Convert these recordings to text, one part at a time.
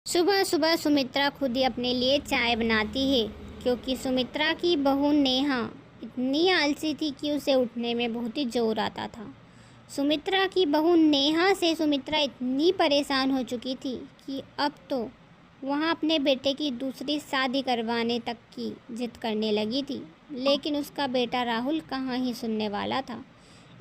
सुबह सुबह सुमित्रा खुद ही अपने लिए चाय बनाती है क्योंकि सुमित्रा की बहू नेहा इतनी आलसी थी कि उसे उठने में बहुत ही जोर आता था। सुमित्रा की बहू नेहा से सुमित्रा इतनी परेशान हो चुकी थी कि अब तो वहाँ अपने बेटे की दूसरी शादी करवाने तक की जिद करने लगी थी। लेकिन उसका बेटा राहुल कहाँ ही सुनने वाला था।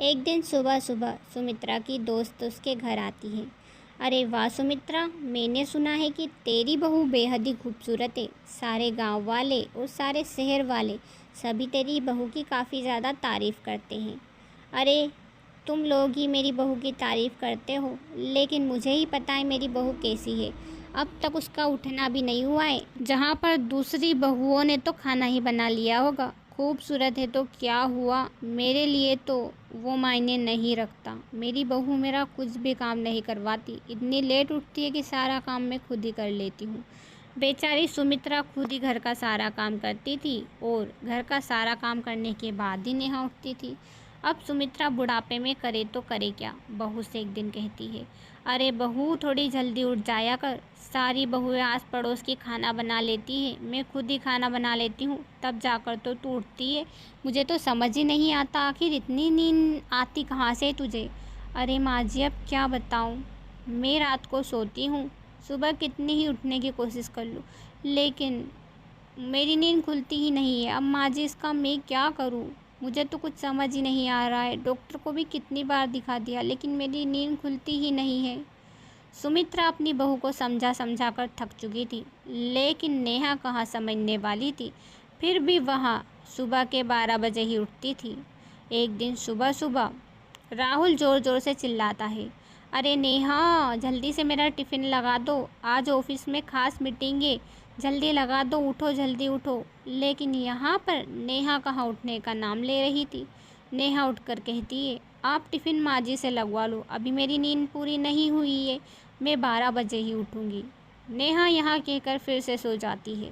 एक दिन सुबह सुबह सुमित्रा की दोस्त उसके घर आती है। अरे वाह सुमित्रा, मैंने सुना है कि तेरी बहू बेहद ही खूबसूरत है। सारे गांव वाले और सारे शहर वाले सभी तेरी बहू की काफ़ी ज़्यादा तारीफ़ करते हैं। अरे तुम लोग ही मेरी बहू की तारीफ़ करते हो, लेकिन मुझे ही पता है मेरी बहू कैसी है। अब तक उसका उठना भी नहीं हुआ है, जहाँ पर दूसरी बहुओं ने तो खाना ही बना लिया होगा। खूबसूरत है तो क्या हुआ, मेरे लिए तो वो मायने नहीं रखता। मेरी बहू मेरा कुछ भी काम नहीं करवाती, इतनी लेट उठती है कि सारा काम मैं खुद ही कर लेती हूँ। बेचारी सुमित्रा खुद ही घर का सारा काम करती थी और घर का सारा काम करने के बाद ही नेहा उठती थी। अब सुमित्रा बुढ़ापे में करे तो करे क्या। बहू से एक दिन कहती है, अरे बहू थोड़ी जल्दी उठ जाया कर। सारी बहुएं आस पड़ोस की खाना बना लेती है, मैं खुद ही खाना बना लेती हूँ, तब जाकर तो तू उठती है। मुझे तो समझ ही नहीं आता आखिर इतनी नींद आती कहाँ से तुझे। अरे माँ जी अब क्या बताऊँ, मैं रात को सोती हूँ, सुबह कितनी ही उठने की कोशिश कर लूँ, लेकिन मेरी नींद खुलती ही नहीं है। अब माँ जी इसका मैं क्या करूँ, मुझे तो कुछ समझ ही नहीं आ रहा है। डॉक्टर को भी कितनी बार दिखा दिया, लेकिन मेरी नींद खुलती ही नहीं है। सुमित्रा अपनी बहू को समझा समझा कर थक चुकी थी, लेकिन नेहा कहाँ समझने वाली थी। फिर भी वह सुबह के 12 बजे ही उठती थी। एक दिन सुबह सुबह राहुल ज़ोर ज़ोर से चिल्लाता है, अरे नेहा जल्दी से मेरा टिफ़िन लगा दो, आज ऑफिस में ख़ास मीटिंग है, जल्दी लगा दो, उठो जल्दी उठो। लेकिन यहाँ पर नेहा कहाँ उठने का नाम ले रही थी। नेहा उठकर कहती है, आप टिफ़िन माँ जी से लगवा लो, अभी मेरी नींद पूरी नहीं हुई है, मैं 12 बजे ही उठूँगी। नेहा यहाँ कहकर फिर से सो जाती है।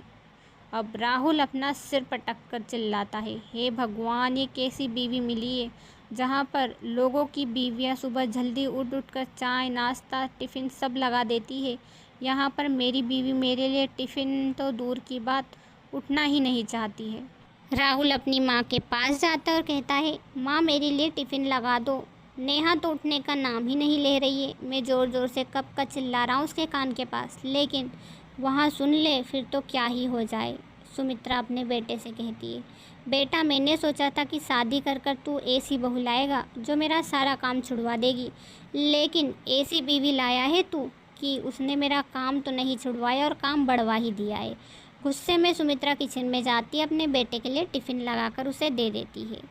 अब राहुल अपना सिर पटक कर चिल्लाता है, हे भगवान ये कैसी बीवी मिली है, जहाँ पर लोगों की बीवियाँ सुबह जल्दी उठ उठ कर चाय नाश्ता टिफ़िन सब लगा देती है, यहाँ पर मेरी बीवी मेरे लिए टिफ़िन तो दूर की बात उठना ही नहीं चाहती है। राहुल अपनी माँ के पास जाता है और कहता है, माँ मेरे लिए टिफ़िन लगा दो। नेहा तो उठने का नाम ही नहीं ले रही है, मैं ज़ोर ज़ोर से कब का चिल्ला रहा हूँ उसके कान के पास, लेकिन वहाँ सुन ले फिर तो क्या ही हो जाए। सुमित्रा अपने बेटे से कहती है, बेटा मैंने सोचा था कि शादी कर कर तू ऐसी बहू लाएगा जो मेरा सारा काम छुड़वा देगी, लेकिन ऐसी बीवी लाया है तू कि उसने मेरा काम तो नहीं छुड़वाया और काम बढ़वा ही दिया है। गुस्से में सुमित्रा किचन में जाती है, अपने बेटे के लिए टिफ़िन लगाकर उसे दे देती है।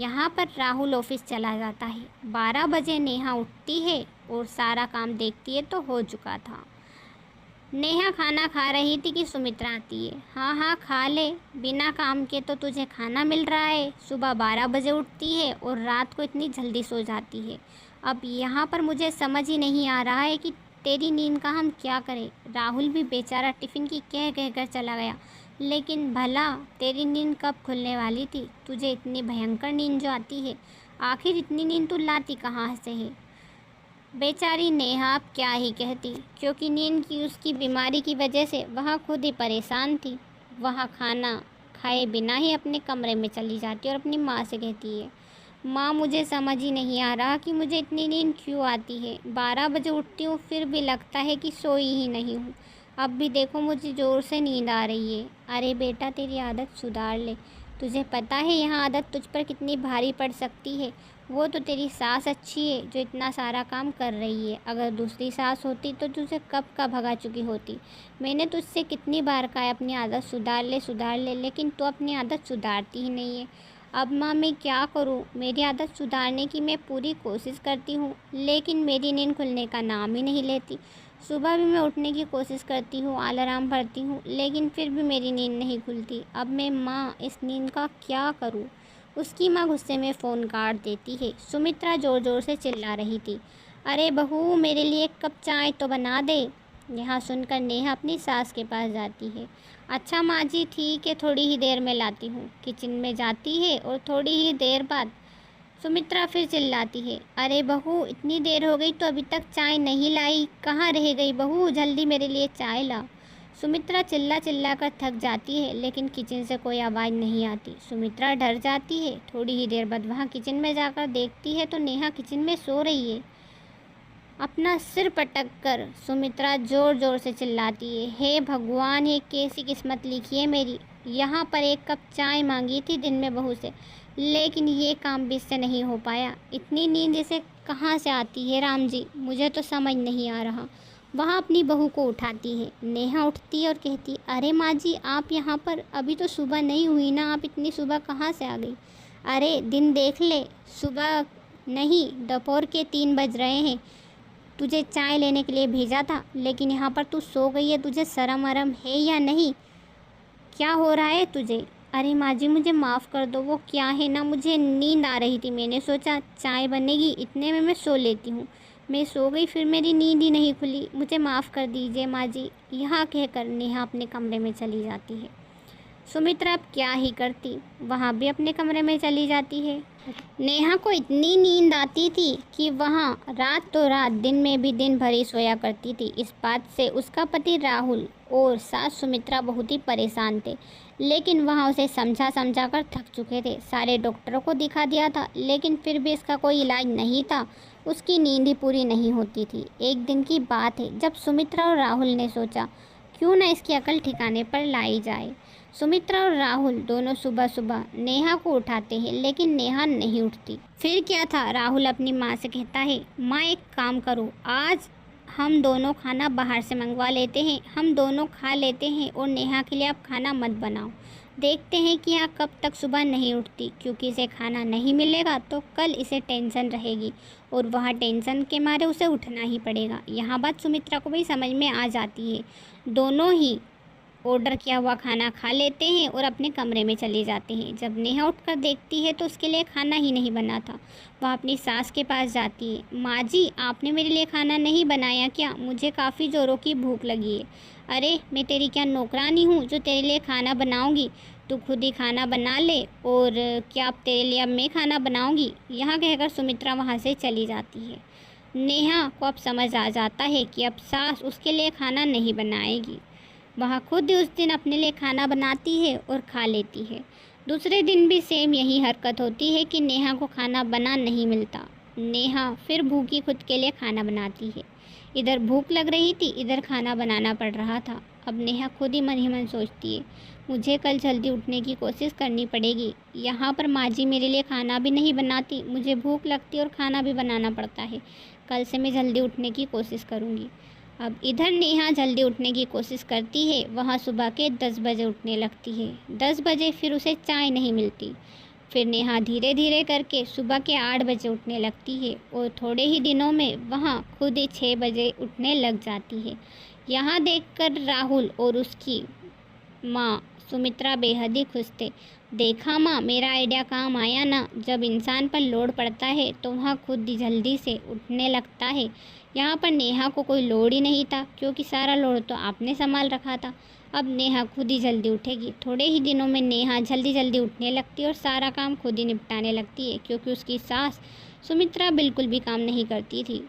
यहाँ पर राहुल ऑफिस चला जाता है। 12 बजे नेहा उठती है और सारा काम देखती है तो हो चुका था। नेहा खाना खा रही थी कि सुमित्रा आती है, हाँ हाँ खा ले, बिना काम के तो तुझे खाना मिल रहा है। सुबह 12 बजे उठती है और रात को इतनी जल्दी सो जाती है। अब यहाँ पर मुझे समझ ही नहीं आ रहा है कि तेरी नींद का हम क्या करें। राहुल भी बेचारा टिफ़िन की कह कह कर चला गया, लेकिन भला तेरी नींद कब खुलने वाली थी। तुझे इतनी भयंकर नींद जो आती है, आखिर इतनी नींद तू लाती कहाँ से है। बेचारी नेहा अब क्या ही कहती, क्योंकि नींद की उसकी बीमारी की वजह से वह खुद ही परेशान थी। वह खाना खाए बिना ही अपने कमरे में चली जाती और अपनी माँ से कहती है, माँ मुझे समझ ही नहीं आ रहा कि मुझे इतनी नींद क्यों आती है। 12 बजे उठती हूँ फिर भी लगता है कि सोई ही नहीं हूँ। अब भी देखो मुझे ज़ोर से नींद आ रही है। अरे बेटा तेरी आदत सुधार ले, तुझे पता है यह आदत तुझ पर कितनी भारी पड़ सकती है। वो तो तेरी सास अच्छी है जो इतना सारा काम कर रही है, अगर दूसरी सास होती तो तुझे कब का भगा चुकी होती। मैंने तुझसे कितनी बार कहा है अपनी आदत सुधार ले, लेकिन तू अपनी आदत सुधारती ही नहीं है। अब माँ मैं क्या करूँ, मेरी आदत सुधारने की मैं पूरी कोशिश करती हूँ, लेकिन मेरी नींद खुलने का नाम ही नहीं लेती। सुबह भी मैं उठने की कोशिश करती हूँ, अलार्म भरती हूँ, लेकिन फिर भी मेरी नींद नहीं खुलती। अब मैं माँ इस नींद का क्या करूँ। उसकी माँ गुस्से में फ़ोन काट देती है। सुमित्रा ज़ोर ज़ोर से चिल्ला रही थी, अरे बहू मेरे लिए एक कप चाय तो बना दे। यहाँ सुनकर नेहा अपनी सास के पास जाती है। अच्छा माँ जी ठीक है, थोड़ी ही देर में लाती हूँ। किचन में जाती है और थोड़ी ही देर बाद सुमित्रा फिर चिल्लाती है, अरे बहू इतनी देर हो गई तो अभी तक चाय नहीं लाई, कहाँ रह गई बहू, जल्दी मेरे लिए चाय ला। सुमित्रा चिल्ला चिल्ला कर थक जाती है, लेकिन किचन से कोई आवाज़ नहीं आती। सुमित्रा डर जाती है। थोड़ी ही देर बाद वहाँ किचन में जाकर देखती है तो नेहा किचन में सो रही है। अपना सिर पटक कर सुमित्रा ज़ोर ज़ोर से चिल्लाती है, हे भगवान, ये कैसी किस्मत लिखी है मेरी। यहाँ पर एक कप चाय मांगी थी दिन में बहू से, लेकिन ये काम भी इससे नहीं हो पाया। इतनी नींद इसे कहाँ से आती है राम जी, मुझे तो समझ नहीं आ रहा। वह अपनी बहू को उठाती है। नेहा उठती है और कहती, अरे माँ जी, आप यहाँ पर, अभी तो सुबह नहीं हुई ना, आप इतनी सुबह कहाँ से आ गई। अरे दिन देख ले, सुबह नहीं दोपहर के 3 बज रहे हैं। तुझे चाय लेने के लिए भेजा था, लेकिन यहाँ पर तू सो गई है। तुझे शर्म वरम है या नहीं, क्या हो रहा है तुझे। अरे माँ जी, मुझे माफ़ कर दो, वो क्या है ना, मुझे नींद आ रही थी, मैंने सोचा चाय बनेगी, इतने में मैं सो लेती हूँ। मैं सो गई, फिर मेरी नींद ही नहीं खुली, मुझे माफ़ कर दीजिए माँ जी। यहाँ कहकर नेहा अपने कमरे में चली जाती है। सुमित्रा अब क्या ही करती, वहाँ भी अपने कमरे में चली जाती है। नेहा को इतनी नींद आती थी कि वहाँ रात तो रात, दिन में भी दिन भर ही सोया करती थी। इस बात से उसका पति राहुल और सास सुमित्रा बहुत ही परेशान थे, लेकिन वहाँ उसे समझा समझा कर थक चुके थे। सारे डॉक्टरों को दिखा दिया था, लेकिन फिर भी इसका कोई इलाज नहीं था। उसकी नींद ही पूरी नहीं होती थी। एक दिन की बात है जब सुमित्रा और राहुल ने सोचा, क्यों ना इसकी अकल ठिकाने पर लाई जाए। सुमित्रा और राहुल दोनों सुबह सुबह नेहा को उठाते हैं, लेकिन नेहा नहीं उठती। फिर क्या था, राहुल अपनी माँ से कहता है, माँ एक काम करो, आज हम दोनों खाना बाहर से मंगवा लेते हैं, हम दोनों खा लेते हैं और नेहा के लिए आप खाना मत बनाओ। देखते हैं कि यहाँ कब तक सुबह नहीं उठती, क्योंकि इसे खाना नहीं मिलेगा तो कल इसे टेंशन रहेगी और वह टेंशन के मारे उसे उठना ही पड़ेगा। यहाँ बात सुमित्रा को भी समझ में आ जाती है। दोनों ही ऑर्डर किया हुआ खाना खा लेते हैं और अपने कमरे में चले जाते हैं। जब नेहा उठकर देखती है तो उसके लिए खाना ही नहीं बना था। वह अपनी सास के पास जाती है, माँ जी, आपने मेरे लिए खाना नहीं बनाया क्या, मुझे काफ़ी ज़ोरों की भूख लगी है। अरे मैं तेरी क्या नौकरानी हूँ जो तेरे लिए खाना बनाऊँगी, तू खुद ही खाना बना ले, और क्या अब तेरे लिए अब मैं खाना बनाऊँगी। यहाँ कहकर सुमित्रा वहाँ से चली जाती है। नेहा को अब समझ आ जाता है कि अब सास उसके लिए खाना नहीं बनाएगी। वह खुद ही उस दिन अपने लिए खाना बनाती है और खा लेती है। दूसरे दिन भी सेम यही हरकत होती है कि नेहा को खाना बना नहीं मिलता। नेहा फिर भूखी खुद के लिए खाना बनाती है। इधर भूख लग रही थी, इधर खाना बनाना पड़ रहा था। अब नेहा खुद ही मन सोचती है, मुझे कल जल्दी उठने की कोशिश करनी पड़ेगी। यहाँ पर माँ जी मेरे लिए खाना भी नहीं बनाती, मुझे भूख लगती और खाना भी बनाना पड़ता है। कल से मैं जल्दी उठने की कोशिश करूँगी। अब इधर नेहा जल्दी उठने की कोशिश करती है। वहाँ सुबह के 10 बजे उठने लगती है। 10 बजे फिर उसे चाय नहीं मिलती। फिर नेहा धीरे धीरे करके सुबह के 8 बजे उठने लगती है और थोड़े ही दिनों में वहाँ खुद ही 6 बजे उठने लग जाती है। यहाँ देखकर राहुल और उसकी माँ सुमित्रा बेहद ही खुश थे। देखा माँ, मेरा आइडिया काम आया ना, जब इंसान पर लोड पड़ता है तो वह खुद ही जल्दी से उठने लगता है। यहाँ पर नेहा को कोई लोड ही नहीं था, क्योंकि सारा लोड तो आपने संभाल रखा था। अब नेहा खुद ही जल्दी उठेगी। थोड़े ही दिनों में नेहा जल्दी जल्दी उठने लगती है और सारा काम खुद ही निपटाने लगती है, क्योंकि उसकी सास सुमित्रा बिल्कुल भी काम नहीं करती थी।